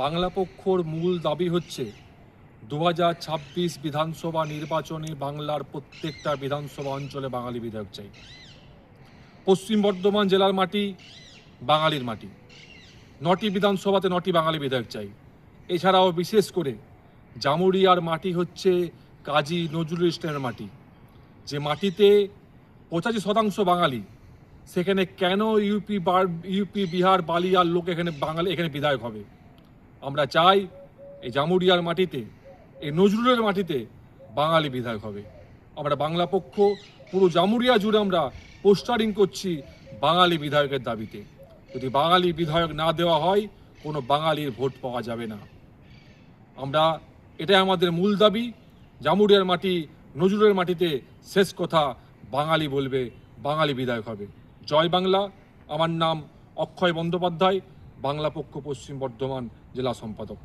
বাংলা পক্ষর মূল দাবি হচ্ছে 2026 বিধানসভা নির্বাচনে বাংলার প্রত্যেকটা বিধানসভা অঞ্চলে বাঙালি বিধায়ক চাই। পশ্চিম বর্ধমান জেলার মাটি বাঙালির মাটি, 9টি বিধানসভাতে 9টি বাঙালি বিধায়ক চাই। এছাড়াও বিশেষ করে জামুরিয়ার মাটি হচ্ছে কাজী নজরুল ইসলামের মাটি, যে মাটিতে 85% বাঙালি। সেখানে কেন ইউপি বিহার বালিয়ার লোক এখানে বিধায়ক হবে? আমরা চাই এই জামুরিয়ার মাটিতে, এই নজরুলের মাটিতে বাঙালি বিধায়ক হবে। আমরা বাংলা পক্ষ পুরো জামুরিয়া জুড়ে আমরা পোস্টারিং করছি বাঙালি বিধায়কের দাবিতে। যদি বাঙালি বিধায়ক না দেওয়া হয়, কোনো বাঙালির ভোট পাওয়া যাবে না। এটাই আমাদের মূল দাবি। জামুরিয়ার মাটি, নজরুলের মাটিতে শেষ কথা বাঙালি বলবে, বাঙালি বিধায়ক হবে। জয় বাংলা। আমার নাম অক্ষয় বন্দ্যোপাধ্যায়, বাংলা পক্ষ পশ্চিম বর্ধমান জেলা সম্পাদক।